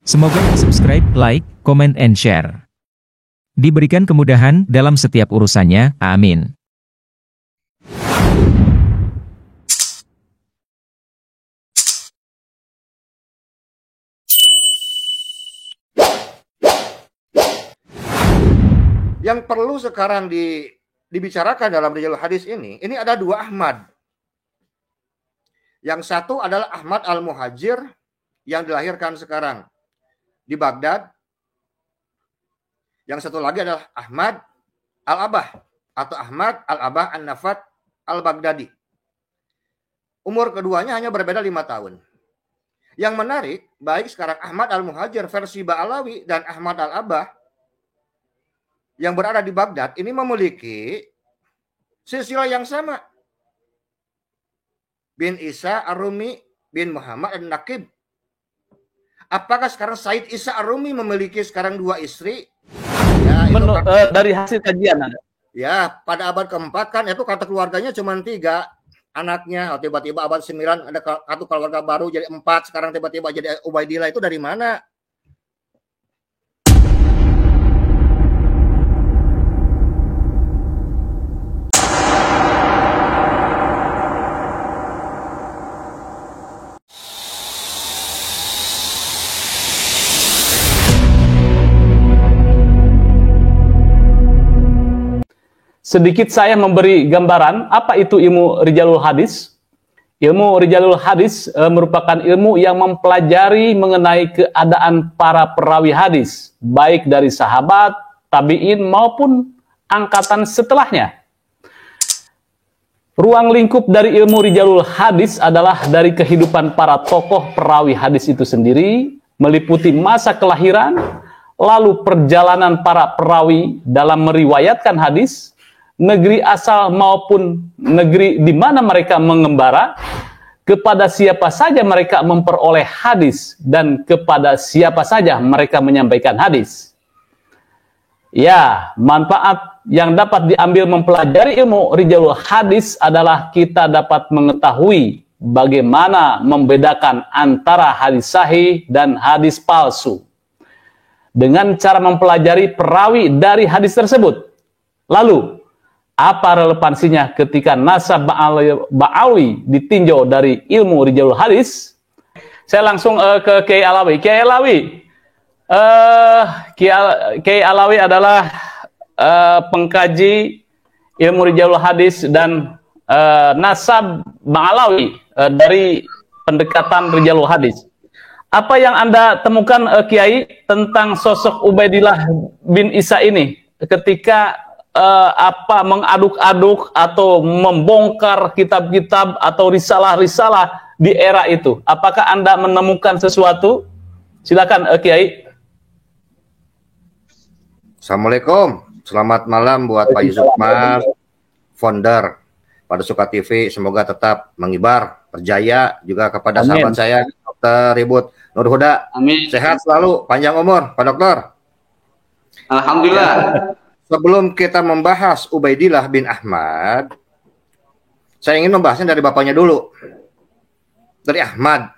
Semoga subscribe, like, comment, and share. Diberikan kemudahan dalam setiap urusannya, amin. Yang perlu sekarang dibicarakan dalam Rijalul Hadis ini ada dua Ahmad. Yang satu adalah Ahmad Al-Muhajir yang dilahirkan sekarang di Baghdad. Yang satu lagi adalah Ahmad Al-Abah atau Ahmad Al-Abah An-Nafat Al-Baghdadi. Umur keduanya hanya berbeda 5 tahun. Yang menarik, baik sekarang Ahmad Al-Muhajir versi Ba'alawi dan Ahmad Al-Abah yang berada di Baghdad ini memiliki silsilah yang sama. Bin Isa Ar-Rumi bin Muhammad An-Naqib. Apakah sekarang Said Isa Ar-Rumi memiliki sekarang 2 istri? Ya, dari hasil kajian ada. Ya, pada abad keempat kan itu kata keluarganya cuma 3 anaknya. Tiba-tiba abad 9 ada satu keluarga baru jadi 4, sekarang tiba-tiba jadi Ubaidillah. Itu dari mana? Sedikit saya memberi gambaran apa itu ilmu Rijalul Hadis. Ilmu Rijalul Hadis merupakan ilmu yang mempelajari mengenai keadaan para perawi hadis, baik dari sahabat, tabi'in maupun angkatan setelahnya. Ruang lingkup dari ilmu Rijalul Hadis adalah dari kehidupan para tokoh perawi hadis itu sendiri, meliputi masa kelahiran, lalu perjalanan para perawi dalam meriwayatkan hadis, negeri asal maupun negeri di mana mereka mengembara, kepada siapa saja mereka memperoleh hadis, dan kepada siapa saja mereka menyampaikan hadis. Ya, manfaat yang dapat diambil mempelajari ilmu Rijalul Hadis adalah kita dapat mengetahui bagaimana membedakan antara hadis sahih dan hadis palsu dengan cara mempelajari perawi dari hadis tersebut. Lalu, apa relevansinya ketika nasab Ba'alawi ditinjau dari ilmu Rijalul Hadis? Saya langsung ke Kiai Alawi. Kiai Alawi, Kiai Alawi adalah pengkaji ilmu Rijalul Hadis dan nasab Ba'alawi dari pendekatan Rijalul Hadis. Apa yang Anda temukan, Kiai, tentang sosok Ubaidillah bin Isa ini ketika mengaduk-aduk atau membongkar kitab-kitab atau risalah-risalah di era itu? Apakah Anda menemukan sesuatu? Silakan, Kiai. Assalamualaikum. Selamat malam buat Pak Yusuf Mas, founder pada Suka TV. Semoga tetap mengibar, berjaya. Juga kepada Amin. Sahabat saya, Dr. Ribut Nur Huda. Amin. Sehat selalu, panjang umur, Pak Dokter. Alhamdulillah. Sebelum kita membahas Ubaidillah bin Ahmad, saya ingin membahasnya dari bapaknya dulu. Dari Ahmad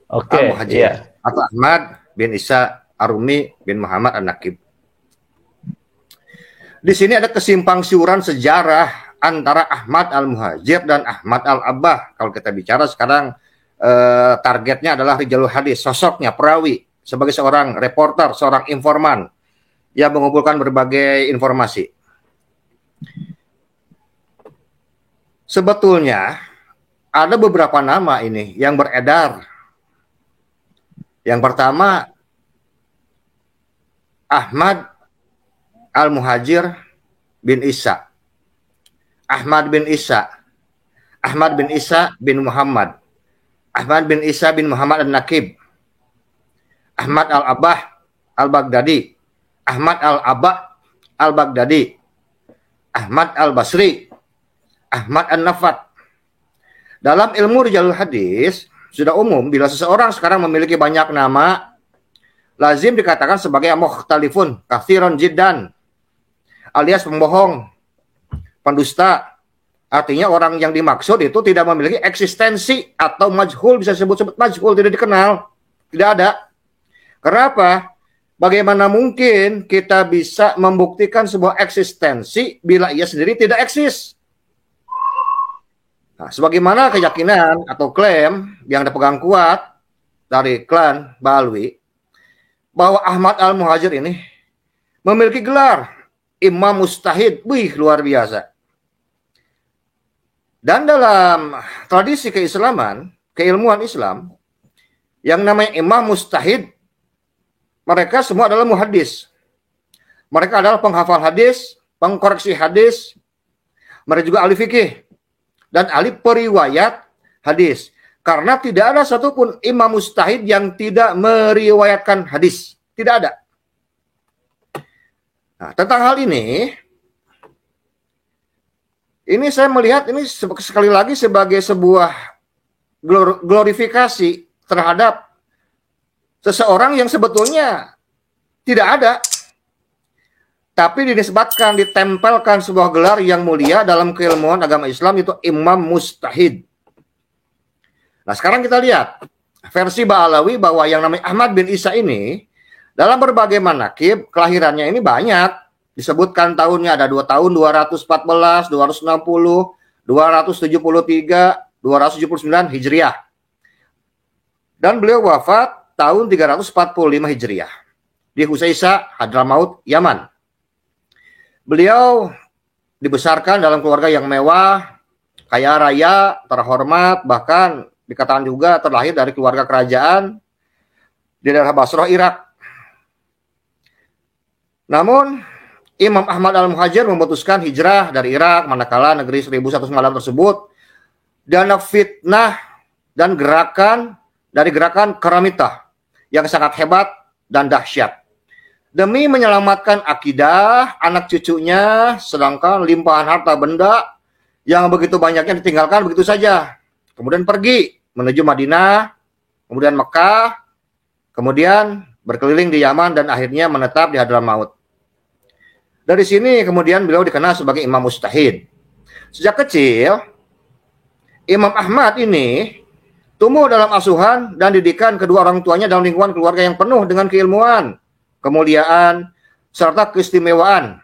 Al-Muhajir, Iya. atau Ahmad bin Isa Ar-Rumi bin Muhammad An-Naqib. Di sini ada kesimpang siuran sejarah antara Ahmad Al-Muhajir dan Ahmad Al-Abah. Kalau kita bicara sekarang targetnya adalah Rijalul Hadis, sosoknya perawi sebagai seorang reporter, seorang informan yang mengumpulkan berbagai informasi. Sebetulnya ada beberapa nama ini yang beredar. Yang pertama, Ahmad Al-Muhajir bin Isa. Ahmad bin Isa. Ahmad bin Isa bin Muhammad. Ahmad bin Isa bin Muhammad An-Naqib. Ahmad Al-Abah Al-Baghdadi. Ahmad Al-Abah Al-Baghdadi, Ahmad Al-Basri, Ahmad An-Nafat. Dalam ilmu Rijalul Hadis, sudah umum bila seseorang sekarang memiliki banyak nama, lazim dikatakan sebagai mukhtalifun, katsiran jiddan, alias pembohong, pendusta. Artinya orang yang dimaksud itu tidak memiliki eksistensi atau majhul, bisa sebut-sebut majhul, tidak dikenal, tidak ada. Kenapa? Bagaimana mungkin kita bisa membuktikan sebuah eksistensi bila ia sendiri tidak eksis? Nah, sebagaimana keyakinan atau klaim yang dipegang kuat dari klan Ba'alwi, bahwa Ahmad Al-Muhajir ini memiliki gelar Imam Mustahid. Wih, luar biasa. Dan dalam tradisi keislaman, keilmuan Islam, yang namanya Imam Mustahid, mereka semua adalah muhaddis. Mereka adalah penghafal hadis, pengkoreksi hadis, mereka juga ahli fikih, dan ahli periwayat hadis. Karena tidak ada satupun imam mustahid yang tidak meriwayatkan hadis. Tidak ada. Nah, tentang hal ini saya melihat ini sekali lagi sebagai sebuah glorifikasi terhadap seseorang yang sebetulnya tidak ada. Tapi dinisbatkan, ditempelkan sebuah gelar yang mulia dalam keilmuan agama Islam, itu Imam Mustahid. Nah, sekarang kita lihat versi Ba'alawi bahwa yang namanya Ahmad bin Isa ini dalam berbagai manaqib kelahirannya ini banyak. Disebutkan tahunnya ada 2 tahun 214, 260, 273, 279 Hijriah. Dan beliau wafat tahun 345 Hijriah di Husaisa, Hadramaut, Yaman. Beliau dibesarkan dalam keluarga yang mewah, kaya raya, terhormat, bahkan dikatakan juga terlahir dari keluarga kerajaan di daerah Basrah, Irak. Namun, Imam Ahmad Al-Muhajir memutuskan hijrah dari Irak, manakala negeri 1001 malam tersebut dana fitnah dan gerakan dari gerakan Karamitah yang sangat hebat dan dahsyat. Demi menyelamatkan akidah anak cucunya, sedangkan limpahan harta benda yang begitu banyaknya ditinggalkan begitu saja. Kemudian pergi menuju Madinah, kemudian Mekah, kemudian berkeliling di Yaman dan akhirnya menetap di Hadramaut. Dari sini kemudian beliau dikenal sebagai Imam Mustahid. Sejak kecil, Imam Ahmad ini tumbuh dalam asuhan dan didikan kedua orang tuanya dalam lingkungan keluarga yang penuh dengan keilmuan, kemuliaan, serta keistimewaan.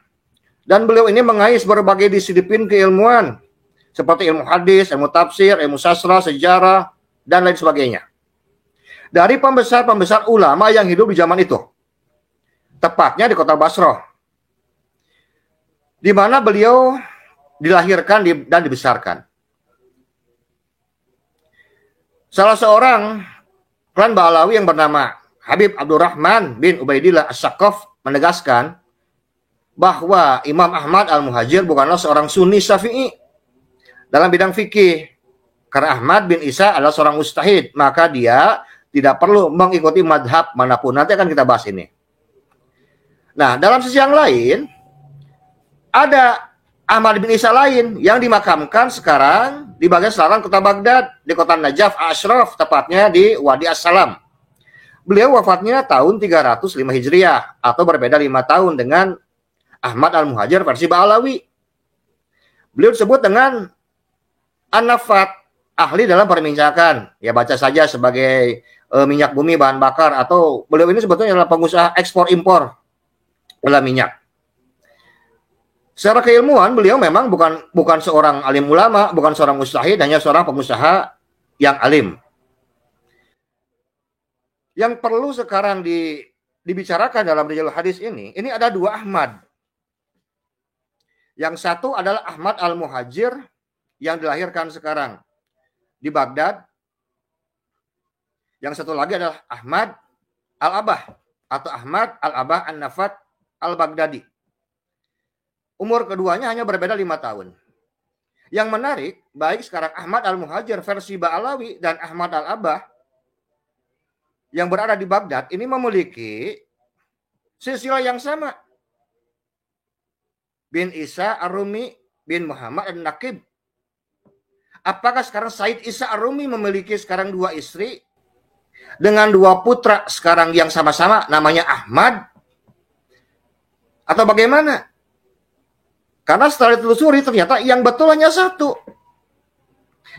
Dan beliau ini mengais berbagai disiplin keilmuan, seperti ilmu hadis, ilmu tafsir, ilmu sastra, sejarah, dan lain sebagainya. Dari pembesar-pembesar ulama yang hidup di zaman itu, tepatnya di kota Basrah, di mana beliau dilahirkan dan dibesarkan. Salah seorang klan Ba'alawi yang bernama Habib Abdurrahman bin Ubaidillah As-Saqaf menegaskan bahwa Imam Ahmad Al-Muhajir bukanlah seorang Sunni Syafi'i dalam bidang fikih. Karena Ahmad bin Isa adalah seorang mustahid, maka dia tidak perlu mengikuti madhab manapun. Nanti akan kita bahas ini. Nah, dalam sisi yang lain, ada Ahmad bin Isa lain yang dimakamkan sekarang di bagian selatan kota Baghdad, di kota Najaf Ashraf, tepatnya di Wadi As-Salam. Beliau wafatnya tahun 305 Hijriah, atau berbeda 5 tahun dengan Ahmad Al-Muhajir versi Ba'alawi. Beliau disebut dengan An-Nafat, ahli dalam perminyakan. Ya, baca saja sebagai minyak bumi, bahan bakar, atau beliau ini sebetulnya adalah pengusaha ekspor-impor dalam minyak. Secara keilmuan, beliau memang bukan seorang alim ulama, bukan seorang mustahid, hanya seorang pengusaha yang alim. Yang perlu sekarang dibicarakan dalam Rijalul Hadis ini ada 2 Ahmad. Yang satu adalah Ahmad Al-Muhajir yang dilahirkan sekarang di Baghdad. Yang satu lagi adalah Ahmad Al-Abah atau Ahmad Al-Abah An-Nafat Al-Baghdadi. Umur keduanya hanya berbeda 5 tahun. Yang menarik, baik sekarang Ahmad Al-Muhajir versi Ba'alawi dan Ahmad Al-Abah yang berada di Baghdad ini memiliki silsilah yang sama. Bin Isa Ar-Rumi bin Muhammad An-Naqib. Apakah sekarang Said Isa Ar-Rumi memiliki sekarang 2 istri dengan 2 putra sekarang yang sama-sama namanya Ahmad? Atau bagaimana? Karena setelah ditelusuri ternyata yang betul hanya satu,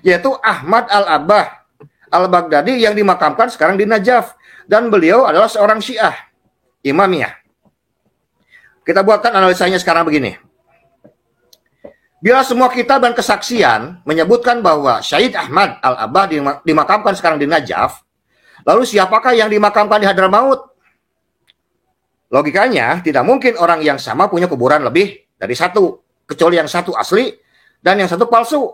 yaitu Ahmad Al-Abah Al-Baghdadi yang dimakamkan sekarang di Najaf. dan beliau adalah seorang Syiah, Imamiyah. Kita buatkan analisanya sekarang begini. Bila semua kitab dan kesaksian menyebutkan bahwa Syahid Ahmad Al-Abbah dimakamkan sekarang di Najaf, lalu siapakah yang dimakamkan di Hadramaut? Logikanya, tidak mungkin orang yang sama punya kuburan lebih dari satu, kecuali yang satu asli dan yang satu palsu.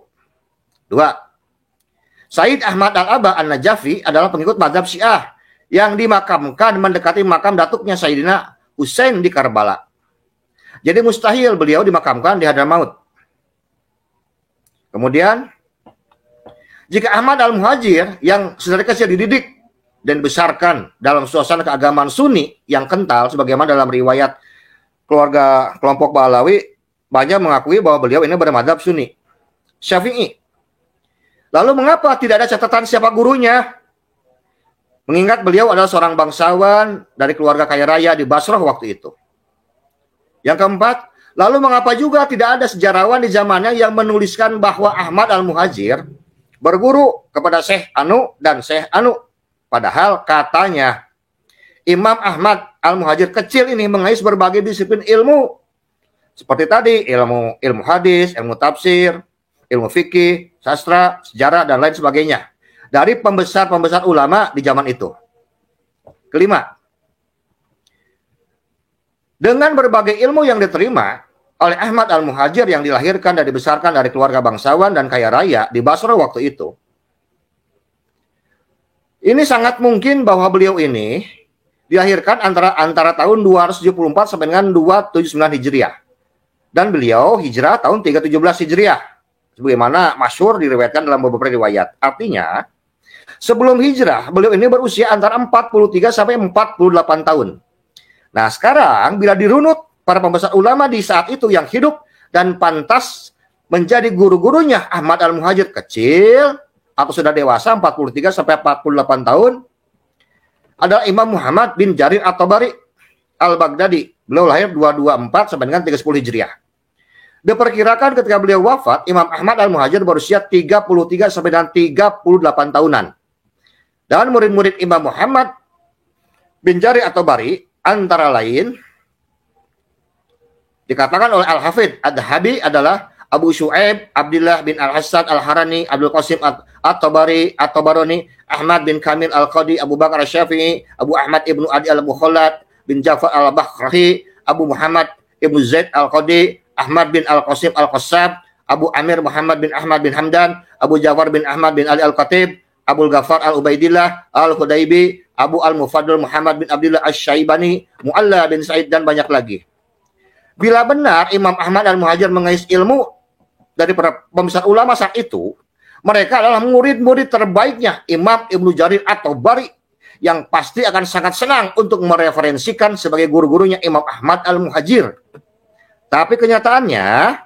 2. Syahid Ahmad Al-Abbah An-Najafi adalah pengikut mazhab Syiah yang dimakamkan mendekati makam datuknya Sayyidina Husain di Karbala. Jadi mustahil beliau dimakamkan di Hadramaut. Kemudian, jika Ahmad Al-Muhajir yang sedari kecil dididik dan dibesarkan dalam suasana keagamaan Sunni yang kental, sebagaimana dalam riwayat keluarga kelompok Ba'alawi, banyak mengakui bahwa beliau ini bermadhab Sunni, Syafi'i. Lalu mengapa tidak ada catatan siapa gurunya? Mengingat beliau adalah seorang bangsawan dari keluarga kaya raya di Basrah waktu itu. Yang keempat, lalu mengapa juga tidak ada sejarawan di zamannya yang menuliskan bahwa Ahmad Al-Muhajir berguru kepada Syekh Anu dan Syekh Anu? Padahal katanya Imam Ahmad Al-Muhajir kecil ini mengais berbagai disiplin ilmu. Seperti tadi, ilmu hadis, ilmu tafsir, ilmu fikih, sastra, sejarah, dan lain sebagainya. Dari pembesar-pembesar ulama di zaman itu. Kelima, dengan berbagai ilmu yang diterima oleh Ahmad Al-Muhajir yang dilahirkan dan dibesarkan dari keluarga bangsawan dan kaya raya di Basra waktu itu, ini sangat mungkin bahwa beliau ini dilahirkan antara tahun 274 sampai dengan 279 Hijriah. Dan beliau hijrah tahun 317 Hijriah. Sebagaimana masyhur diriwayatkan dalam beberapa riwayat. Artinya, sebelum hijrah, beliau ini berusia antara 43 sampai 48 tahun. Nah, sekarang bila dirunut para pembesar ulama di saat itu yang hidup dan pantas menjadi guru-gurunya Ahmad Al-Muhajir kecil atau sudah dewasa 43 sampai 48 tahun adalah Imam Muhammad bin Jarir At-Tabari Al-Baghdadi. Beliau lahir 224 sampai dengan 310 Hijriah. Diperkirakan ketika beliau wafat, Imam Ahmad Al-Muhajir berusia 33 sampai dengan 38 tahunan. Dan murid-murid Imam Muhammad bin Jarir At-Tabari antara lain dikatakan oleh Al-Hafidh Ad-Dhahabi adalah Abu Syu'aib, Abdullah bin Al-Hasan Al-Harani, Abdul Qasim At-Tabari, At-Tabarani, Ahmad bin Kamil Al-Qadi, Abu Bakar Asy-Syafi'i, Abu Ahmad ibnu Adi Al-Mukhallad bin Ja'far Al-Bakhrahi, Abu Muhammad ibnu Zaid Al-Qadi, Ahmad bin Al-Qasim Al-Qassab, Abu Amir Muhammad bin Ahmad bin Hamdan, Abu Ja'far bin Ahmad bin Ali Al-Khatib, Abu Ghafar Al-Ubaidillah Al-Hudaybi, Abu Al-Mufaddal Muhammad bin Abdullah Asy-Syaibani, Mu'alla bin Sa'id, dan banyak lagi. Bila benar Imam Ahmad Al-Muhajir mengais ilmu dari para pembesar ulama saat itu, mereka adalah murid-murid terbaiknya Imam Ibnu Jarir At-Tabari yang pasti akan sangat senang untuk mereferensikan sebagai guru-gurunya Imam Ahmad Al-Muhajir. Tapi kenyataannya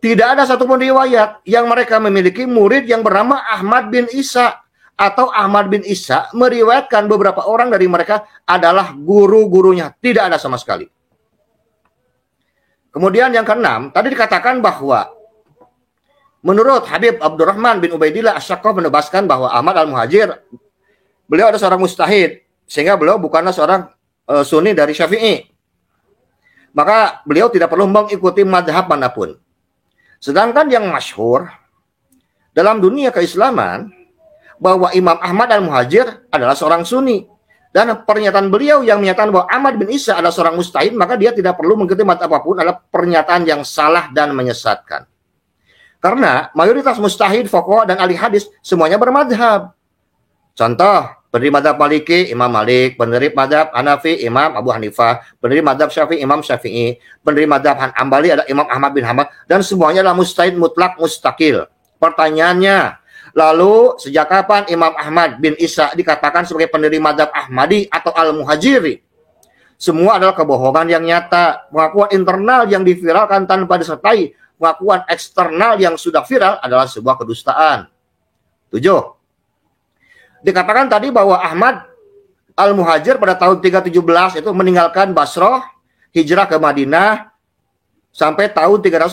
tidak ada satupun riwayat yang mereka memiliki murid yang bernama Ahmad bin Isa, atau Ahmad bin Isa meriwayatkan beberapa orang dari mereka adalah guru-gurunya. Tidak ada sama sekali. Kemudian yang keenam, tadi dikatakan bahwa menurut Habib Abdurrahman bin Ubaidillah Asy-Syaqqaf menebaskan bahwa Ahmad Al-Muhajir, beliau ada seorang mujtahid, sehingga beliau bukanlah seorang Sunni dari Syafi'i. Maka beliau tidak perlu mengikuti mazhab manapun. Sedangkan yang masyhur dalam dunia keislaman bahwa Imam Ahmad Al-Muhajir adalah seorang Sunni. Dan pernyataan beliau yang menyatakan bahwa Ahmad bin Isa adalah seorang mujtahid, maka dia tidak perlu mengikuti mazhab apapun, adalah pernyataan yang salah dan menyesatkan. Karena mayoritas mujtahid, fuqaha, dan ahli hadis semuanya bermadhab. Contoh, pendiri mazhab Maliki, Imam Malik; pendiri mazhab Hanafi, Imam Abu Hanifah; pendiri mazhab Syafi'i, Imam Syafi'i; pendiri mazhab Hambali adalah Imam Ahmad bin Hanbal, dan semuanya adalah mujtahid mutlak mustaqil. Pertanyaannya, lalu sejak kapan Imam Ahmad bin Isa dikatakan sebagai pendiri mazhab Ahmadi atau Al-Muhajiri? Semua adalah kebohongan yang nyata. Pengakuan internal yang diviralkan tanpa disertai pengakuan eksternal yang sudah viral adalah sebuah kedustaan. 7. Dikatakan tadi bahwa Ahmad Al-Muhajir pada tahun 317 itu meninggalkan Basrah, hijrah ke Madinah sampai tahun 318.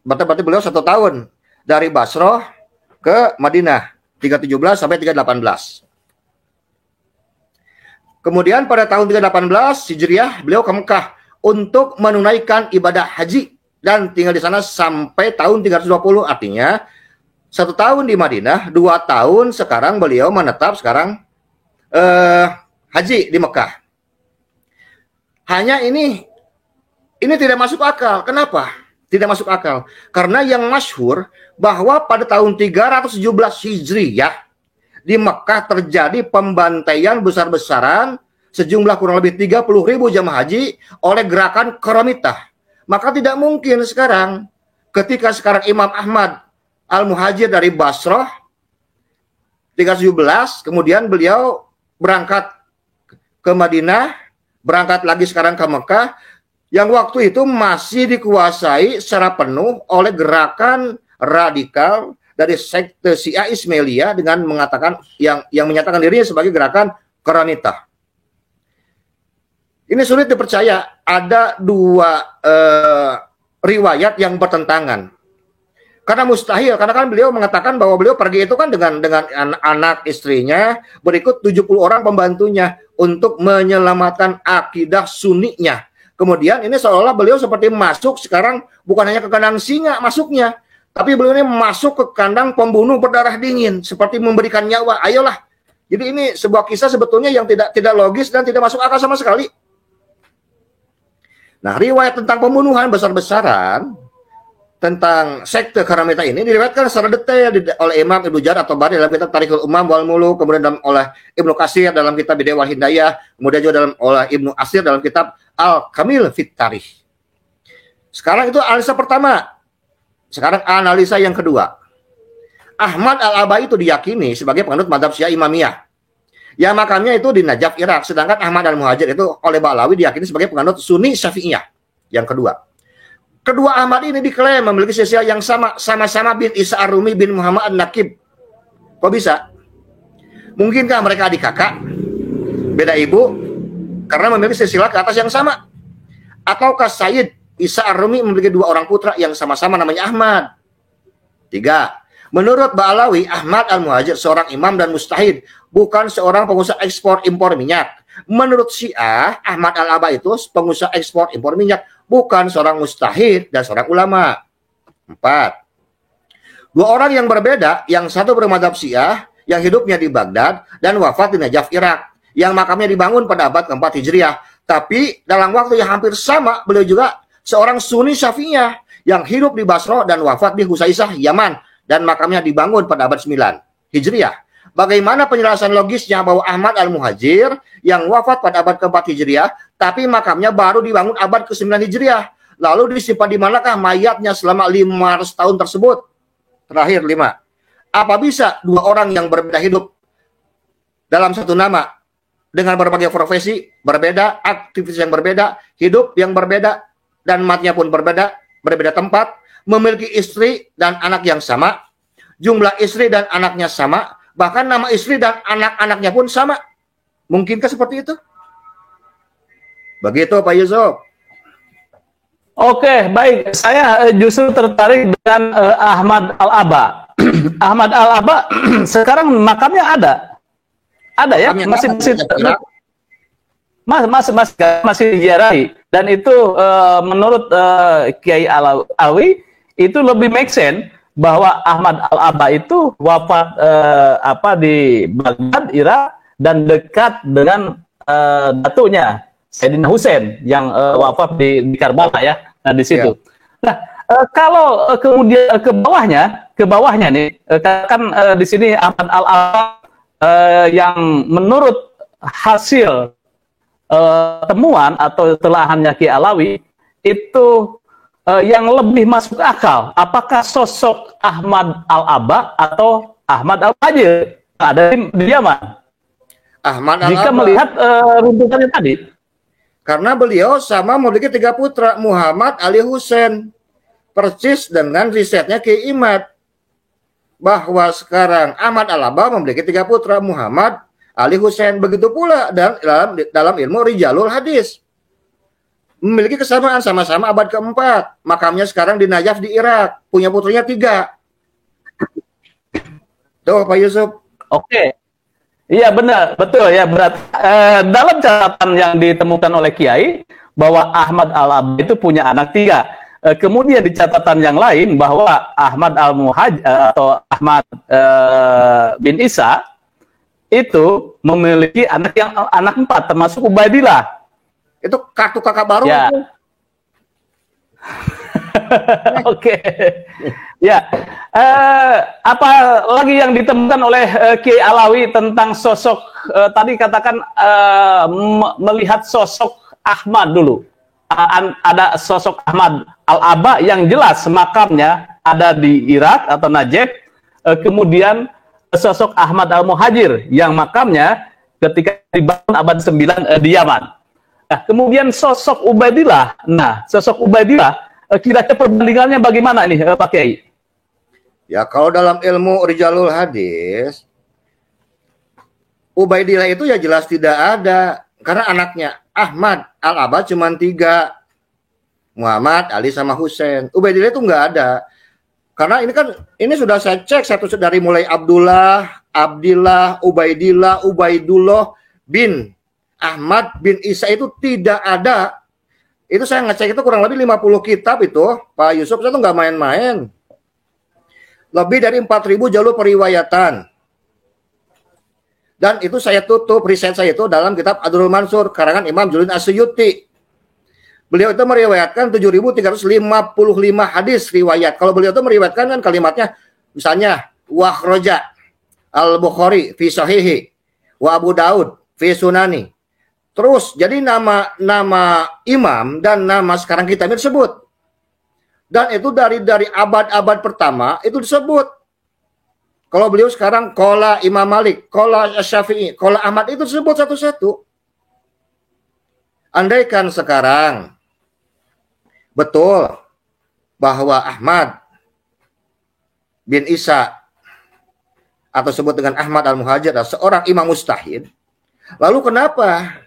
Berarti beliau 1 tahun dari Basrah ke Madinah, 317 sampai 318. Kemudian pada tahun 318 Hijriah beliau ke Mekah untuk menunaikan ibadah haji dan tinggal di sana sampai tahun 320. Artinya 1 tahun di Madinah, 2 tahun sekarang beliau menetap sekarang haji di Mekah. Hanya ini tidak masuk akal. Kenapa? Tidak masuk akal. Karena yang masyhur bahwa pada tahun 317 Hijriyah di Mekah terjadi pembantaian besar-besaran sejumlah kurang lebih 30.000 jamaah haji oleh gerakan Qaramitah. Maka tidak mungkin sekarang ketika sekarang Imam Ahmad Al-Muhajir dari Basrah 317, kemudian beliau berangkat ke Madinah, berangkat lagi sekarang ke Mekah, yang waktu itu masih dikuasai secara penuh oleh gerakan radikal dari sekte Syiah Ismailiyah dengan mengatakan yang menyatakan dirinya sebagai gerakan Qaramitah. Ini sulit dipercaya, ada 2 riwayat yang bertentangan. Karena mustahil, karena kan beliau mengatakan bahwa beliau pergi itu kan dengan anak istrinya, berikut 70 orang pembantunya untuk menyelamatkan akidah sunninya. Kemudian ini seolah-olah beliau seperti masuk sekarang bukan hanya ke kandang singa masuknya, tapi beliau ini masuk ke kandang pembunuh berdarah dingin, seperti memberikan nyawa. Ayolah. Jadi ini sebuah kisah sebetulnya yang tidak logis dan tidak masuk akal sama sekali. Nah, riwayat tentang pembunuhan besar-besaran tentang sekte Qaramitah ini diriwayatkan secara detail oleh Imam Ibnu Jarir at-Tabari dalam kitab Tarikhul Umam wal Muluk, kemudian oleh Ibnu Katsir dalam kitab Bidayah wal Hidayah, kemudian juga oleh Ibnu Asir dalam kitab Al-Kamil fit Tarikh. Sekarang itu analisa pertama. Sekarang analisa yang kedua. Ahmad Al-Abai itu diyakini sebagai penganut mazhab Syiah Imamiyah, yang makamnya itu di Najaf, Irak. Sedangkan Ahmad Al-Muhajir itu oleh Ba'alawi diyakini sebagai penganut Sunni Syafi'iyah. Yang kedua. Kedua Ahmad ini diklaim memiliki silsilah yang sama-sama bin Isa Ar-Rumi bin Muhammad An-Nakib. Kok bisa? Mungkinkah mereka adik kakak? Beda ibu? Karena memiliki silsilah ke atas yang sama. Ataukah Sayyid Isa Ar-Rumi memiliki 2 orang putra yang sama-sama namanya Ahmad? 3. Menurut Ba'alawi, Ahmad Al-Muhajir seorang imam dan mustahid, bukan seorang pengusaha ekspor impor minyak. Menurut Syiah, Ahmad Al-Aba itu pengusaha ekspor impor minyak, bukan seorang mustahid dan seorang ulama. 4. 2 orang yang berbeda, yang satu bermadzhab Syiah, yang hidupnya di Baghdad dan wafat di Najaf, Irak, yang makamnya dibangun pada abad ke-4 Hijriah. Tapi dalam waktu yang hampir sama, beliau juga seorang Sunni Syafi'iyah yang hidup di Basra dan wafat di Husaisah, Yaman, dan makamnya dibangun pada abad 9 Hijriah. Bagaimana penjelasan logisnya bahwa Ahmad Al-Muhajir yang wafat pada abad ke-4 Hijriah, tapi makamnya baru dibangun abad ke-9 Hijriah? Lalu disimpan di manakah mayatnya selama 500 tahun tersebut? Terakhir 5. Apa bisa 2 orang yang berbeda hidup dalam satu nama dengan berbagai profesi berbeda, aktivitas yang berbeda, hidup yang berbeda, dan matinya pun berbeda tempat, memiliki istri dan anak yang sama, jumlah istri dan anaknya sama, bahkan nama istri dan anak-anaknya pun sama? Mungkinkah seperti itu? Begitu Pak Yusuf. Oke, baik. Saya justru tertarik dengan Ahmad Al-Aba. Ahmad Al-Aba sekarang makamnya ada. Ada ya? Masih diziarahi. Dan itu menurut Kiai Alawi itu lebih make sense bahwa Ahmad Al-Aba itu wafat di Baghdad, Irak, dan dekat dengan datunya Sayyidina Husain yang wafat di Karbala ya. Nah di situ. Ya. Nah kalau kemudian ke bawahnya nih kan di sini Ahmad Al-Aba yang menurut hasil temuan atau telahannya Ki Alawi itu yang lebih masuk akal, apakah sosok Ahmad Al-Aba atau Ahmad Al-Muhajir ada di Yaman? Ahmad Al-Aba. Jika melihat runtutannya tadi. Karena beliau sama memiliki 3 putra, Muhammad, Ali, Husain. Persis dengan risetnya Ki Imad. Bahwa sekarang Ahmad Al-Aba memiliki 3 putra, Muhammad, Ali, Husain. Begitu pula dalam ilmu Rijalul Hadis. Memiliki kesamaan, sama-sama abad ke-4. Makamnya sekarang di Najaf di Irak. Punya putranya 3. Tuh Pak Yusuf. Oke. Iya benar, betul ya. Dalam catatan yang ditemukan oleh Kiai bahwa Ahmad Al-Abah itu punya anak 3. Kemudian di catatan yang lain bahwa Ahmad Al-Muhajir atau Ahmad bin Isa itu memiliki anak 4 termasuk Ubaidillah. Itu kartu kakak baru. Ya. Itu. Oke. Ya. Apa lagi yang ditemukan oleh Kiai Alawi tentang sosok tadi katakan melihat sosok Ahmad dulu. Ada sosok Ahmad Al-Abah yang jelas makamnya ada di Irak atau Najaf. Kemudian sosok Ahmad Al-Muhajir yang makamnya ketika dibangun abad 9 di Yaman. Nah, kemudian sosok Ubaidillah. Nah, sosok Ubaidillah kira-kira perbandingannya bagaimana nih Pak Kiai? Ya, kalau dalam ilmu Rijalul Hadis, Ubaidillah itu ya jelas tidak ada. Karena anaknya Ahmad Al-Abah cuma 3. Muhammad, Ali, sama Husain. Ubaidillah itu nggak ada. Karena ini sudah saya cek satu dari mulai Abdullah, Abdillah, Ubaidillah, Ubaidullah bin Ahmad bin Isa itu tidak ada. Itu saya ngecek itu kurang lebih 50 kitab itu, Pak Yusuf, itu nggak main-main. Lebih dari 4.000 jalur periwayatan. Dan itu saya tutup, riset saya itu dalam kitab Ad-Durrul Mansur, karangan Imam Jalaluddin As-Suyuti. Beliau itu meriwayatkan 7.355 hadis riwayat. Kalau beliau itu meriwayatkan kan kalimatnya, misalnya, Wakhroja Al-Bukhari fi Sahihi, wa Abu Daud fi Sunani. Terus, jadi nama imam dan nama sekarang kita ini disebut. Dan itu dari abad-abad pertama itu disebut. Kalau beliau sekarang Qala Imam Malik, Qala Syafi'i, Qala Ahmad itu disebut satu-satu. Andaikan sekarang betul bahwa Ahmad bin Isa atau sebut dengan Ahmad Al-Muhajir adalah seorang imam mustahid, lalu kenapa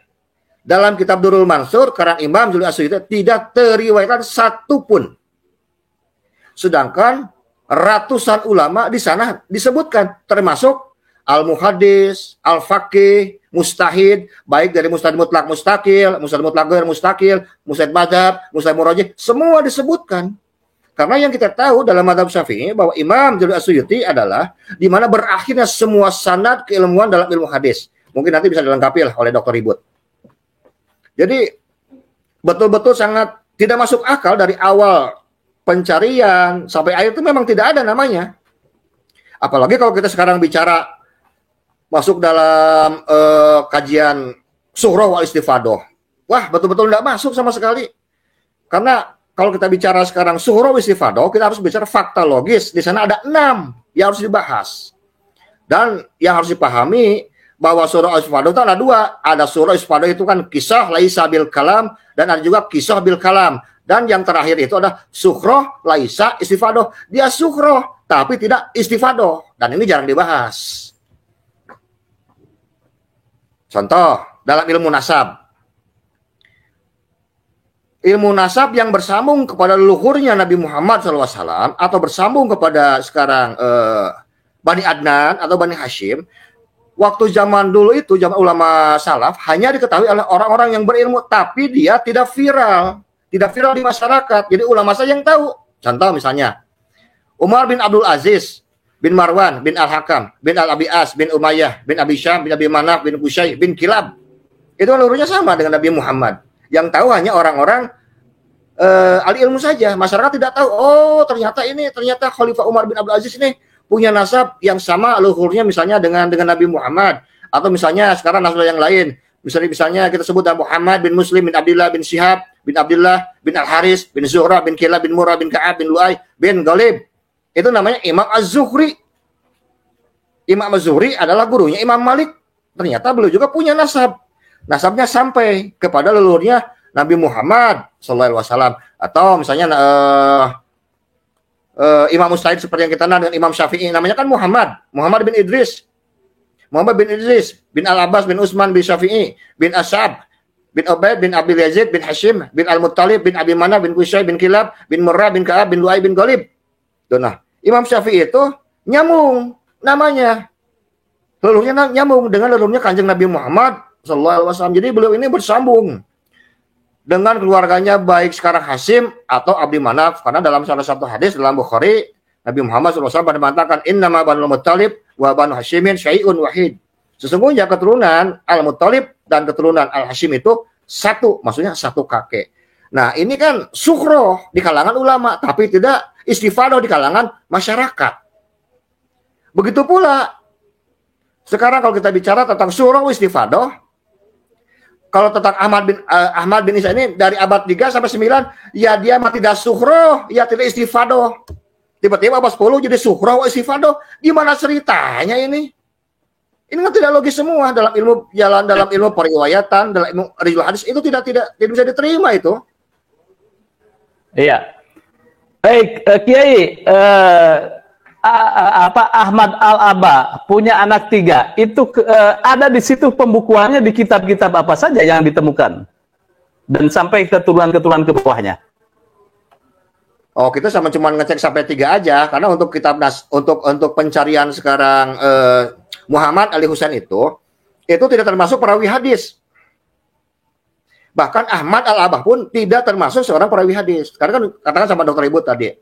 dalam kitab Durrul Mansur karang Imam Jalaluddin As-Suyuti tidak teriwayatkan satu pun? Sedangkan ratusan ulama di sana disebutkan, termasuk al-muhaddis, al-faqih, mustahid, baik dari mustahid mutlak mustakil, mustahid mutlak ghair mustakil, mustahid madzhab, mustahid murajih, semua disebutkan. Karena yang kita tahu dalam madzhab Syafi'i bahwa Imam Jalaluddin As-Suyuti adalah di mana berakhirnya semua sanad keilmuan dalam ilmu hadis. Mungkin nanti bisa dilengkapi oleh Dr. Ribut. Jadi betul-betul sangat tidak masuk akal dari awal pencarian sampai akhir itu memang tidak ada namanya. Apalagi kalau kita sekarang bicara masuk dalam kajian suhroh wal istifadoh. Wah, betul-betul tidak masuk sama sekali. Karena kalau kita bicara sekarang suhroh wal istifadoh, kita harus bicara fakta logis. Di sana ada 6 yang harus dibahas. Dan yang harus dipahami bahwa surah istifadoh itu ada 2. Ada surah istifadoh itu kan kisah laisa bil kalam, dan ada juga kisah bil kalam. Dan yang terakhir itu ada sukhroh laisa istifadoh. Dia sukhroh tapi tidak istifadoh, dan ini jarang dibahas. Contoh dalam ilmu nasab. Ilmu nasab yang bersambung kepada leluhurnya Nabi Muhammad SAW atau bersambung kepada sekarang Bani Adnan atau Bani Hashim. Waktu zaman dulu itu, zaman ulama salaf, hanya diketahui oleh orang-orang yang berilmu, tapi dia tidak viral di masyarakat. Jadi ulama saja yang tahu. Contoh misalnya, Umar bin Abdul Aziz bin Marwan bin Al-Hakam bin Al-Abi'as bin Umayyah bin Abi Syam bin Abi Manaf bin Qusay bin Kilab. Itu leluhurnya sama dengan Nabi Muhammad. Yang tahu hanya orang-orang ahli ilmu saja. Masyarakat tidak tahu, oh ternyata Khalifah Umar bin Abdul Aziz ini punya nasab yang sama leluhurnya misalnya dengan Nabi Muhammad, atau misalnya sekarang nasab yang lain, misalnya kita sebut Muhammad bin Muslim bin Abdullah bin Syihab bin Abdullah bin Al-Haris bin Zuhra bin Kilab bin Murrah bin Ka'ab bin Lu'ay bin Ghalib. Itu namanya Imam Az-Zuhri. Imam Az-Zuhri adalah gurunya Imam Malik. Ternyata beliau juga punya nasab. Nasabnya sampai kepada leluhurnya Nabi Muhammad SAW. Atau misalnya Imam Mustahid seperti yang kita kenal dengan Imam Syafi'i, namanya kan Muhammad bin Idris bin Al-Abbas bin Utsman bin Syafi'i bin Ashab bin Ubaid bin Abil Yazid bin Hashim bin Al-Muttalib bin Abi Manaf bin Qusay bin Kilab bin Murrah bin Ka'ab bin Lu'ay bin Ghalib. Nah, Imam Syafi'i itu nyambung namanya. leluhurnya nyambung dengan leluhurnya Kanjeng Nabi Muhammad SAW. Jadi beliau ini bersambung dengan keluarganya, baik sekarang Hashim atau Abdi Manaf. Karena dalam salah satu hadis dalam Bukhari, Nabi Muhammad SAW mengatakan, Innama Banu Muttalib wa Banu Hashimin syai'un wahid. Sesungguhnya keturunan Al-Muttalib dan keturunan Al-Hashim itu satu, maksudnya satu kakek. Nah, ini kan sukhroh di kalangan ulama, tapi tidak istifadah di kalangan masyarakat. Begitu pula sekarang kalau kita bicara tentang sukhroh istifadah, kalau tentang Ahmad bin Isa ini dari abad 3 sampai 9, ya dia mah tidak sukhroh, ya tidak istifadah. Tiba-tiba abad 10 jadi sukhroh istifadah. Gimana ceritanya ini? Ini kan tidak logis semua dalam ilmu dalam ilmu periwayatan, dalam ilmu rijal hadis itu tidak bisa diterima itu. Iya. Baik, Kiai, Ahmad Al-Aba punya anak 3. Itu ada di situ pembukuannya di kitab-kitab apa saja yang ditemukan dan sampai keturunan-keturunan ke bawahnya. Oh, kita sama cuma ngecek sampai 3 aja karena untuk kitab untuk pencarian sekarang Muhammad Ali Husain itu tidak termasuk perawi hadis. Bahkan Ahmad Al-Abah pun tidak termasuk seorang perawi hadis. Karena kan katakan sama Dr. Ibu tadi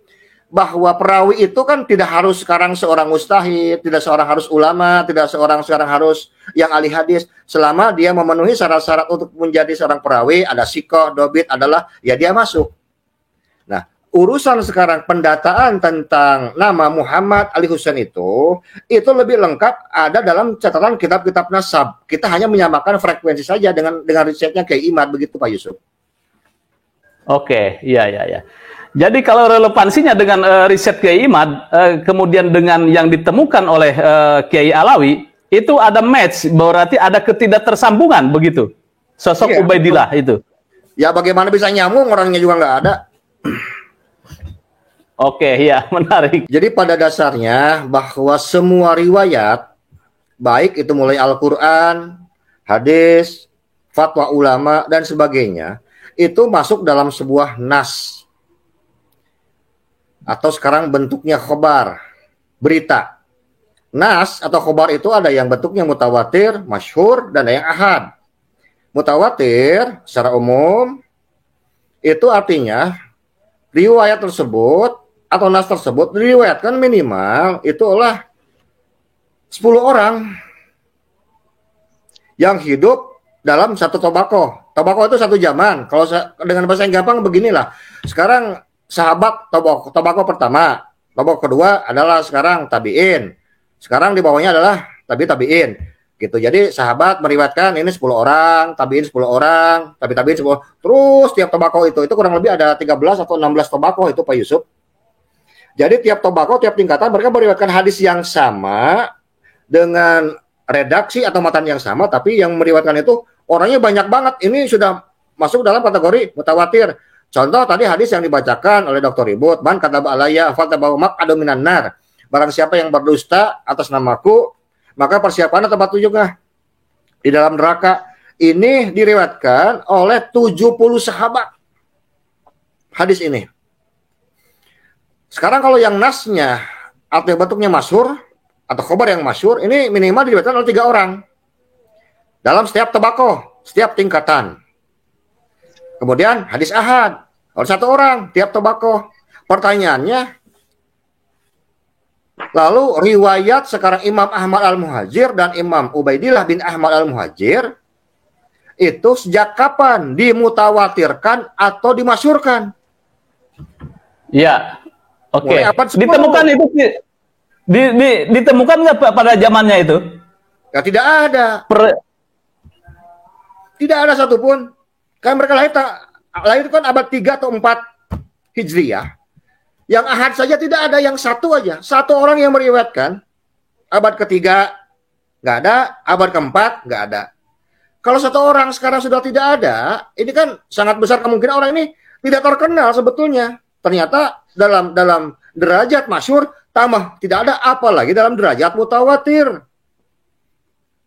bahwa perawi itu kan tidak harus sekarang seorang mustahid, tidak seorang harus ulama, tidak seorang sekarang harus yang ahli hadis. Selama dia memenuhi syarat-syarat untuk menjadi seorang perawi, ada sikoh, dobit adalah ya dia masuk. Nah, urusan sekarang pendataan tentang nama Muhammad Ali Husain itu lebih lengkap ada dalam catatan kitab-kitab nasab. Kita hanya menyamakan frekuensi saja dengan risetnya Kiai Imad, begitu Pak Yusuf. Oke, iya. Jadi kalau relevansinya dengan riset Kiai Imad, kemudian dengan yang ditemukan oleh Kiai Alawi, itu ada match, berarti ada ketidaktersambungan begitu. Sosok iya, Ubaidillah itu. Ya bagaimana bisa nyambung, orangnya juga nggak ada. Oke, ya menarik. Jadi pada dasarnya bahwa semua riwayat, baik itu mulai Al-Quran, hadis, fatwa ulama, dan sebagainya, itu masuk dalam sebuah nas. Atau sekarang bentuknya khobar, berita. Nas atau khobar itu ada yang bentuknya mutawatir, masyhur, dan ada yang ahad. Mutawatir secara umum itu artinya riwayat tersebut atau nas tersebut diriwayatkan minimal itu oleh 10 orang yang hidup dalam satu tobako. Tobako itu satu zaman. Kalau dengan bahasa yang gampang beginilah. Sekarang sahabat tobako pertama, tobako kedua adalah sekarang tabiin. Sekarang di bawahnya adalah tabiin. Gitu. Jadi sahabat meriwayatkan ini 10 orang, tabiin 10 orang, tabiin 10. Terus tiap tobako itu kurang lebih ada 13 atau 16 tobako itu Pak Yusuf. Jadi tiap tobako, tiap tingkatan mereka meriwayatkan hadis yang sama dengan redaksi atau matan yang sama, tapi yang meriwayatkan itu orangnya banyak banget. Ini sudah masuk dalam kategori mutawatir. Contoh tadi hadis yang dibacakan oleh Dr. Ribut, man kataba alayya fatabahu maq'adu minan nar. Barang siapa yang berdusta atas namaku, maka persiapannya tempat tunjuknya di dalam neraka. Ini diriwayatkan oleh 70 sahabat. Hadis ini. Sekarang kalau yang nasnya atau bentuknya masyhur atau khobar yang masyhur, ini minimal diriwayatkan oleh 3 orang. Dalam setiap tobako, setiap tingkatan. Kemudian hadis ahad oleh 1 orang tiap tobako. Pertanyaannya, lalu riwayat sekarang Imam Ahmad Al-Muhajir dan Imam Ubaidillah bin Ahmad Al-Muhajir itu sejak kapan dimutawatirkan atau dimasyhurkan? Ya, oke. Ditemukan itu ditemukan nggak pada zamannya itu? Ya tidak ada. Tidak ada satupun. Kan mereka lahir kan abad 3 atau 4 Hijriyah. Yang ahad saja tidak ada, yang satu aja. 1 orang yang meriwayatkan. Abad ketiga nggak ada, abad keempat nggak ada. Kalau 1 orang sekarang sudah tidak ada, ini kan sangat besar kemungkinan orang ini tidak terkenal sebetulnya. Ternyata dalam derajat masyhur tambah tidak ada, apalagi dalam derajat mutawatir.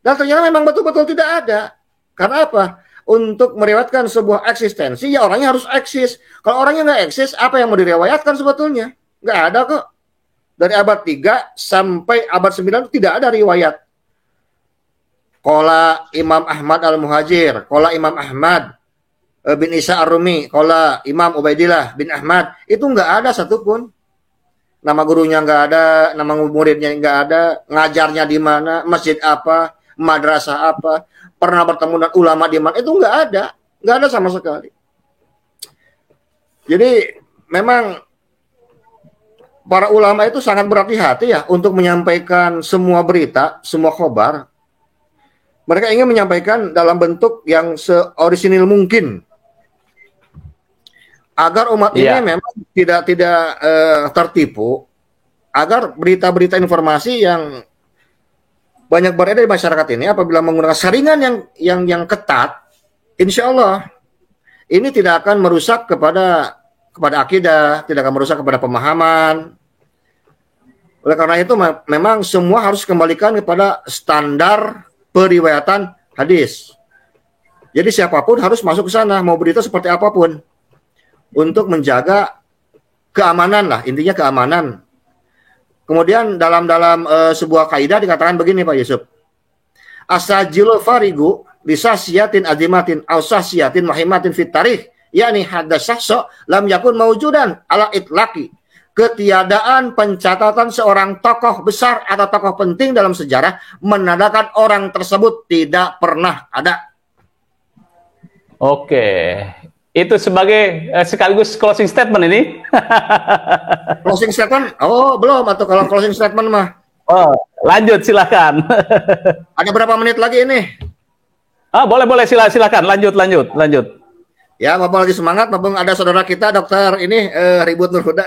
Dan ternyata memang betul-betul tidak ada. Karena apa? Untuk meriwayatkan sebuah eksistensi, ya orangnya harus eksis. Kalau orangnya nggak eksis, apa yang mau direwayatkan sebetulnya? Nggak ada kok. Dari abad 3 sampai abad 9 tidak ada riwayat. qala Imam Ahmad Al-Muhajir, qala Imam Ahmad bin Isa Ar-Rumi, qala Imam Ubaidillah bin Ahmad. Itu nggak ada satupun. Nama gurunya nggak ada, nama muridnya nggak ada, ngajarnya di mana, masjid apa, madrasah apa, pernah bertemu dengan ulama di mana, itu nggak ada sama sekali. Jadi memang para ulama itu sangat berhati-hati ya untuk menyampaikan semua berita, semua khobar. Mereka ingin menyampaikan dalam bentuk yang seorisinil mungkin, agar umat ini memang tidak tertipu, agar berita-berita informasi yang banyak beredar di masyarakat ini apabila menggunakan saringan yang ketat, insya Allah ini tidak akan merusak kepada akidah, tidak akan merusak kepada pemahaman. Oleh karena itu memang semua harus kembalikan kepada standar periwayatan hadis. Jadi siapapun harus masuk ke sana, mau berita seperti apapun, untuk menjaga keamanan lah, intinya keamanan. Kemudian dalam sebuah kaidah dikatakan begini Pak Yusuf. Asajilul farigu lisasiyatin azimatin aw sasiyatin muhimmatin fit tarikh, yakni hadas sahso lam yakun mawjudan ala itlaqi. Ketiadaan pencatatan seorang tokoh besar atau tokoh penting dalam sejarah menandakan orang tersebut tidak pernah ada. Oke. Itu sebagai sekaligus closing statement ini. Closing statement? Oh, belum. Atau kalau closing statement mah. Oh, lanjut silakan. Ada berapa menit lagi ini? Boleh silakan. Lanjut. Ya, Bapak lagi semangat, Bapak ada saudara kita dokter ini Ribut Nurhuda.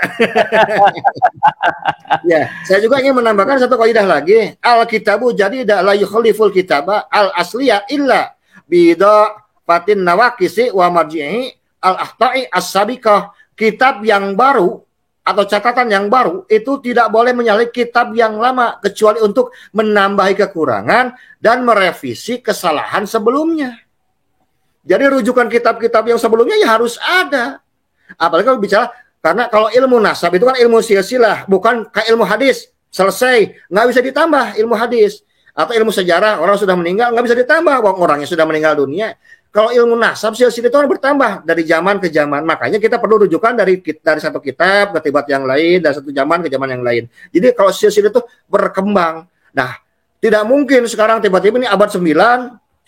Ya, saya juga ingin menambahkan satu kaidah lagi. Al-kitabu jadi la yukhaliful kitaba al-asliya illa bida fatin nawakisi wa marji'i al-ahta'i as-sabiqah. Kitab yang baru atau catatan yang baru itu tidak boleh menyalahi kitab yang lama kecuali untuk menambahi kekurangan dan merevisi kesalahan sebelumnya. Jadi rujukan kitab-kitab yang sebelumnya ya harus ada. Apalagi kalau bicara, karena kalau ilmu nasab itu kan ilmu silsilah, bukan kayak ilmu hadis. Selesai, nggak bisa ditambah ilmu hadis. Atau ilmu sejarah, orang sudah meninggal, nggak bisa ditambah, orangnya sudah meninggal dunia. Kalau ilmu nasab, silsilah itu kan bertambah dari zaman ke zaman. Makanya kita perlu rujukan dari satu kitab ke kitab yang lain, dari satu zaman ke zaman yang lain. Jadi kalau silsilah itu berkembang. Nah, tidak mungkin sekarang tiba-tiba ini abad 9,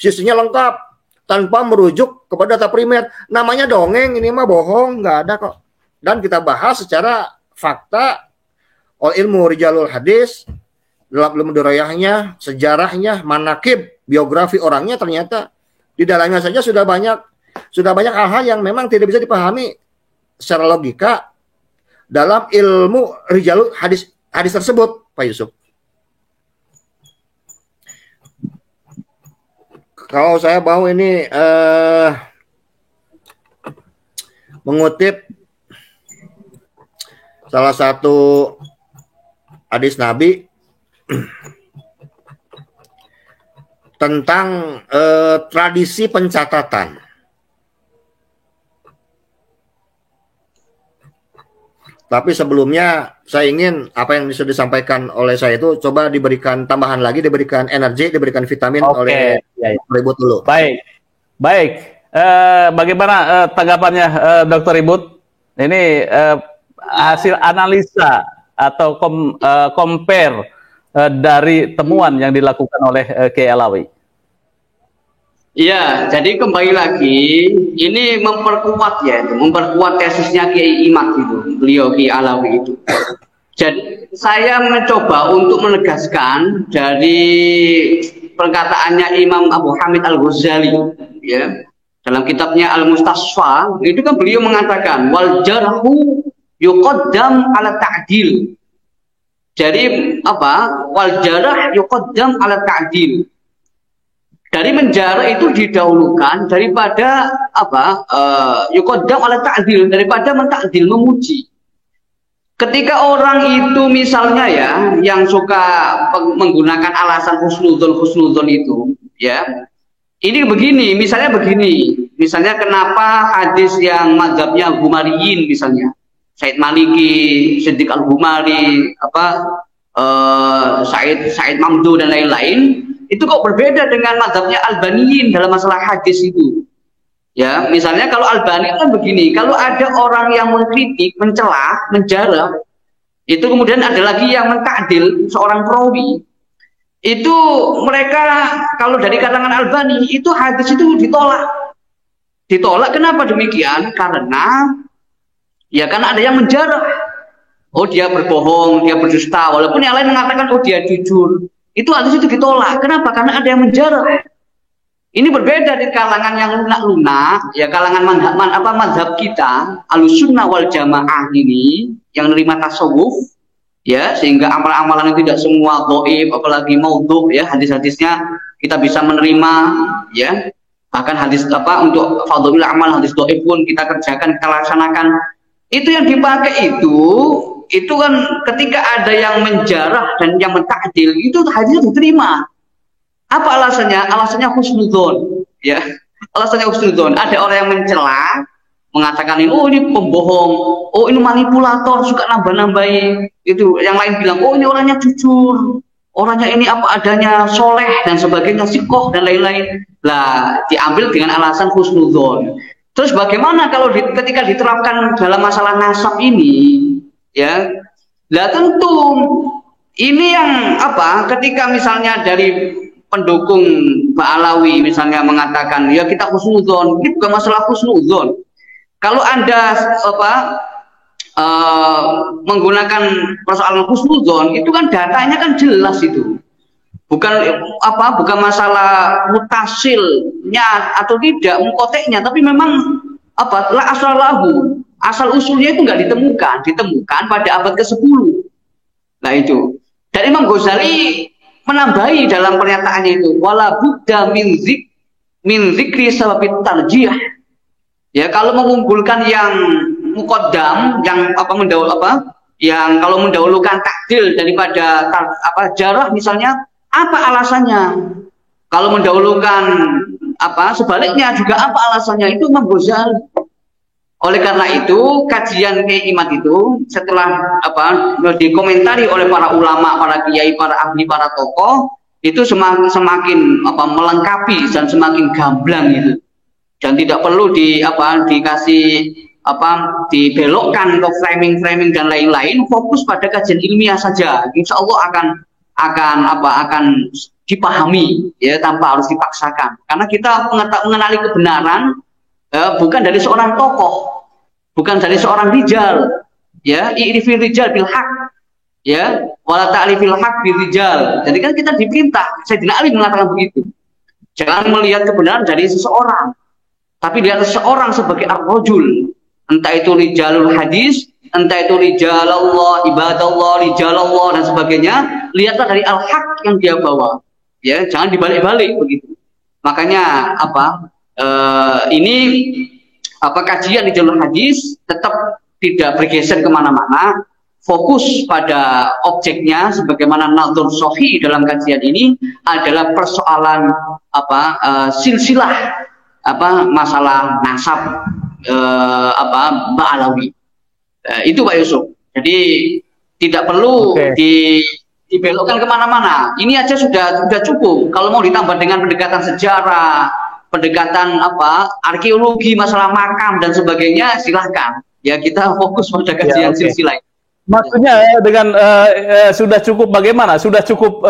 silsilahnya lengkap, tanpa merujuk kepada data primer. Namanya dongeng, ini mah bohong, nggak ada kok. Dan kita bahas secara fakta, ilmu rijalul hadis, dalam ilmu dirayahnya, sejarahnya, manakib, biografi orangnya, ternyata di dalamnya saja sudah banyak hal-hal yang memang tidak bisa dipahami secara logika dalam ilmu rijalul hadis tersebut, Pak Yusuf. Kalau saya mau ini mengutip salah satu hadis Nabi tentang tradisi pencatatan. Tapi sebelumnya saya ingin apa yang bisa disampaikan oleh saya itu coba diberikan tambahan lagi, diberikan energi, diberikan vitamin oleh Ribut dulu. Baik. Bagaimana tanggapannya Dr. Ribut? Ini hasil analisa atau compare dari temuan yang dilakukan oleh Kiai Alawi. Iya, jadi kembali lagi ini memperkuat tesisnya Kiai Imad itu, beliau Kiai Alawi itu. Jadi saya mencoba untuk menegaskan dari perkataannya Imam Abu Hamid Al-Ghazali, ya, dalam kitabnya Al-Mustasfa, itu kan beliau mengatakan wal jarhu yuqaddam ala ta'dil. Jadi apa? Wal jarh yuqaddam ala ta'dil. Dari menjarah itu didahulukan daripada apa? Yuqaddam ala ta'dil, daripada mentakdil, memuji. Ketika orang itu misalnya ya yang suka menggunakan alasan husnudzon itu, ya. Ini begini, misalnya kenapa hadis yang mazhabnya Humariyin misalnya, Said Maliki, Siddiq Al-Humari, Said Mamdu dan lain-lain, itu kok berbeda dengan mazhabnya Albaniyin dalam masalah hadis itu. Ya, misalnya kalau Albani kan begini, kalau ada orang yang mengkritik, mencela, menjarah, itu kemudian ada lagi yang mentakdil seorang perawi, itu mereka kalau dari kalangan Albani itu hadis itu ditolak. Kenapa demikian? Karena ada yang menjarah. Oh, dia berbohong, dia berdusta, walaupun yang lain mengatakan oh dia jujur. Itu hadis itu ditolak. Kenapa? Karena ada yang menjarah. Ini berbeda di kalangan yang lunak, ya kalangan mazhab kita, Ahlussunnah wal Jamaah ini yang nerima tasawuf, ya, sehingga amalan-amalan yang tidak semua dhaif, apalagi maudhu, ya, hadis-hadisnya kita bisa menerima, ya. Bahkan hadis untuk fadhilul amal, hadis dhaif pun kita kerjakan, kita laksanakan. Itu yang dipakai itu kan ketika ada yang menjarah dan yang mentakdil, itu hadisnya diterima. Apa alasannya? Alasannya husnudzon, ya. Alasannya husnudzon. Ada orang yang mencela, mengatakan ini, oh ini pembohong, oh ini manipulator, suka nambah-nambahin. Itu yang lain bilang, oh ini orangnya jujur, orangnya ini apa adanya, soleh dan sebagainya, sikoh dan lain-lain. Lah, diambil dengan alasan husnudzon. Terus bagaimana kalau ketika diterapkan dalam masalah nasab ini, ya? Lah tentu ini yang ketika misalnya dari pendukung Ba'alawi misalnya mengatakan, ya kita husnudzon, ini bukan masalah husnudzon. Kalau Anda menggunakan persoalan husnudzon, itu kan datanya kan jelas itu. Bukan masalah mutasilnya atau tidak, mukoteknya, tapi memang la asal lahu, asal usulnya itu nggak ditemukan pada abad ke-10. Nah itu. Dan Imam Ghazali menambahi dalam pernyataannya itu, wala budda min zikri sababit tarjih. Ya, kalau mengunggulkan yang muqaddam, yang yang kalau mendahulukan takdil daripada jarah misalnya, apa alasannya? Kalau mendahulukan sebaliknya juga apa alasannya? Itu Imam Ghazali. Oleh karena itu, kajian Kiai Imad itu setelah dikomentari oleh para ulama, para kiai, para ahli, para tokoh, itu semakin melengkapi dan semakin gamblang itu. Dan tidak perlu dibelokkan ke framing dan lain-lain, fokus pada kajian ilmiah saja. Insya Allah akan dipahami, ya, tanpa harus dipaksakan. Karena kita mengenali kebenaran bukan dari seorang tokoh, bukan dari seorang rijal, ya, i'rifil rijal bil haq, ya, wala ta'rifil haq bil rijal. Jadi kan kita diperintah, Sayyidina Ali mengatakan begitu. Jangan melihat kebenaran dari seseorang, tapi lihat seseorang sebagai ar-rajul. Entah itu rijalul hadis, entah itu rijalallah, ibadallah, rijalallah dan sebagainya. Lihatlah dari al-haq yang dia bawa, ya, jangan dibalik-balik begitu. Makanya ini kajian di jalur hadis tetap tidak bergeser kemana-mana, fokus pada objeknya. Sebagaimana nadzur sohi dalam kajian ini adalah persoalan silsilah masalah nasab Ba'alawi. Itu Pak Yusuf. Jadi tidak perlu dibelokkan kemana-mana. Ini aja sudah cukup. Kalau mau ditambah dengan pendekatan sejarah, pendekatan arkeologi, masalah makam dan sebagainya, silahkan. Ya, kita fokus pada kajian silsilah. Maksudnya dengan sudah cukup bagaimana? Sudah cukup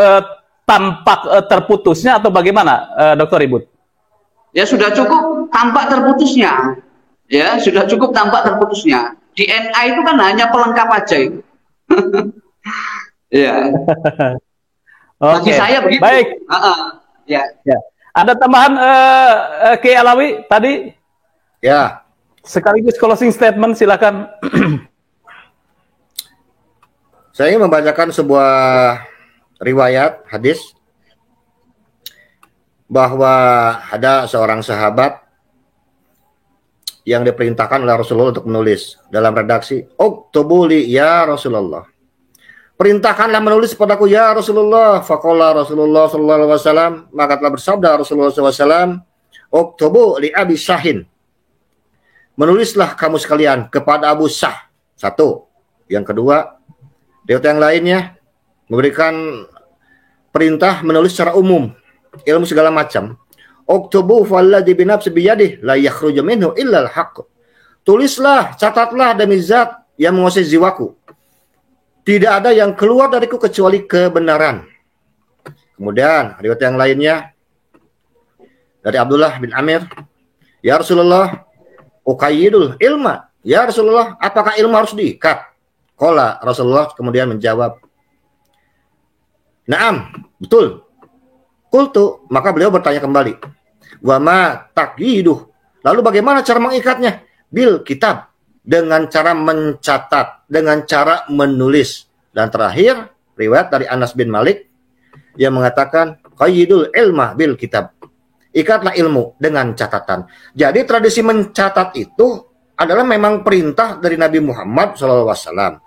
tampak terputusnya atau bagaimana, Dr. Ribut? Ya sudah cukup tampak terputusnya. Ya sudah cukup tampak terputusnya. DNA itu kan hanya pelengkap aja itu. Ya. Bagi saya begitu. Baik. Ya. Ada tambahan Kiai Alawi tadi? Ya. Sekaligus closing statement, silakan. Saya ingin membacakan sebuah riwayat hadis bahwa ada seorang sahabat yang diperintahkan oleh Rasulullah untuk menulis dalam redaksi, "Uktubu li ya Rasulullah." Perintahkanlah menulis padaku ya Rasulullah. Faqala Rasulullah sallallahu alaihi wasallam, maka telah bersabda Rasulullah SAW, "Uktubu li Abi Syahin." Menulislah kamu sekalian kepada Abu Syah. Satu. Yang kedua, riwayat yang lainnya memberikan perintah menulis secara umum ilmu segala macam. Uktubu falladzi binafsi biyadihi la yakhruju minhu illa al-haqq. Tulislah, catatlah demi zat yang menguasai jiwaku. Tidak ada yang keluar dariku kecuali kebenaran. Kemudian riwayat yang lainnya dari Abdullah bin Amir, ya Rasulullah, uqayyidul ilma. Ya Rasulullah, apakah ilmu harus diikat? Qala Rasulullah kemudian menjawab, Naam, betul. Qultu, maka beliau bertanya kembali, wa ma taqyiduh. Lalu bagaimana cara mengikatnya? Bil kitab, dengan cara mencatat, dengan cara menulis. Dan terakhir, riwayat dari Anas bin Malik yang mengatakan, qayyidul ilma bil kitab. Ikatlah ilmu dengan catatan. Jadi tradisi mencatat itu adalah memang perintah dari Nabi Muhammad SAW.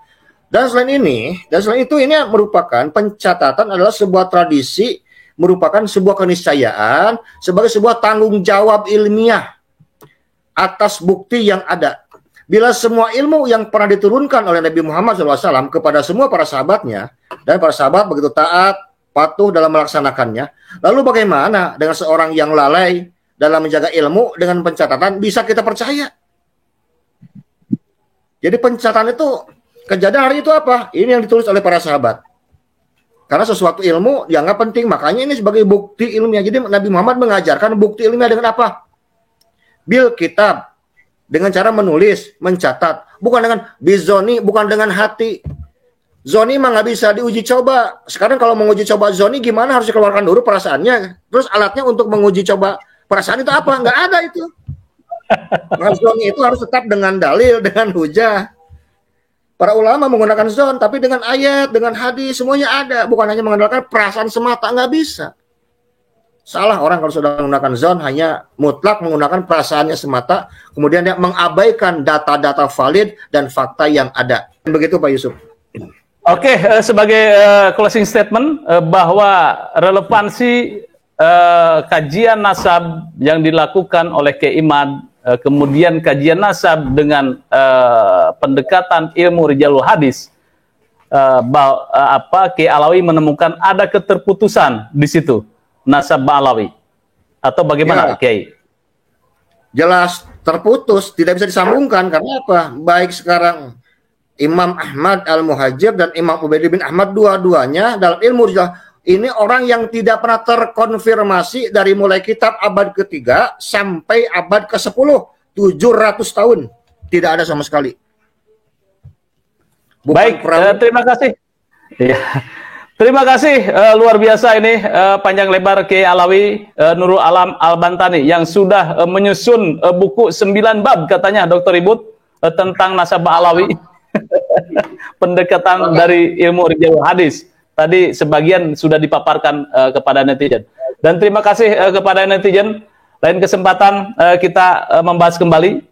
Dan selain itu ini merupakan pencatatan adalah sebuah tradisi, merupakan sebuah keniscayaan sebagai sebuah tanggung jawab ilmiah atas bukti yang ada. Bila semua ilmu yang pernah diturunkan oleh Nabi Muhammad SAW kepada semua para sahabatnya, dan para sahabat begitu taat, patuh dalam melaksanakannya, lalu bagaimana dengan seorang yang lalai dalam menjaga ilmu dengan pencatatan bisa kita percaya? Jadi pencatatan itu, kejadian hari itu apa? Ini yang ditulis oleh para sahabat. Karena sesuatu ilmu dianggap penting, makanya ini sebagai bukti ilmiah. Jadi Nabi Muhammad mengajarkan bukti ilmiah dengan apa? Bil kitab, dengan cara menulis, mencatat, bukan dengan bizoni, bukan dengan hati. Zoni mah nggak bisa diuji coba. Sekarang kalau menguji coba zoni gimana? Harus dikeluarkan dulu perasaannya. Terus alatnya untuk menguji coba perasaan itu apa? Nggak ada itu. Nah, zoni itu harus tetap dengan dalil, dengan hujah. Para ulama menggunakan zon, tapi dengan ayat, dengan hadis, semuanya ada. Bukan hanya mengandalkan perasaan semata, nggak bisa. Salah orang kalau sudah menggunakan zon, hanya mutlak menggunakan perasaannya semata, kemudian dia mengabaikan data-data valid dan fakta yang ada. Begitu Pak Yusuf. Oke, sebagai closing statement bahwa relevansi kajian nasab yang dilakukan oleh Kiai Imad, kemudian kajian nasab dengan pendekatan ilmu rijalul hadis, Kiai Alawi menemukan ada keterputusan di situ nasab Alawi, atau bagaimana Kiai? Jelas terputus, tidak bisa disambungkan karena apa? Baik sekarang Imam Ahmad Al-Muhajir dan Imam Ubaid bin Ahmad, dua-duanya dalam ilmu rijalah ini orang yang tidak pernah terkonfirmasi dari mulai kitab abad ke-3 sampai abad ke-10, 700 tahun tidak ada sama sekali. Bukan baik, terima kasih. Ya. Terima kasih, luar biasa ini panjang lebar Kiai Alawi Nurul Alam Al-Bantani yang sudah menyusun buku 9 bab katanya Dr. Ibut tentang nasabah Alawi. Pendekatan dari ilmu rijalul hadis. Tadi sebagian sudah dipaparkan kepada netizen. Dan terima kasih kepada netizen. Lain kesempatan kita membahas kembali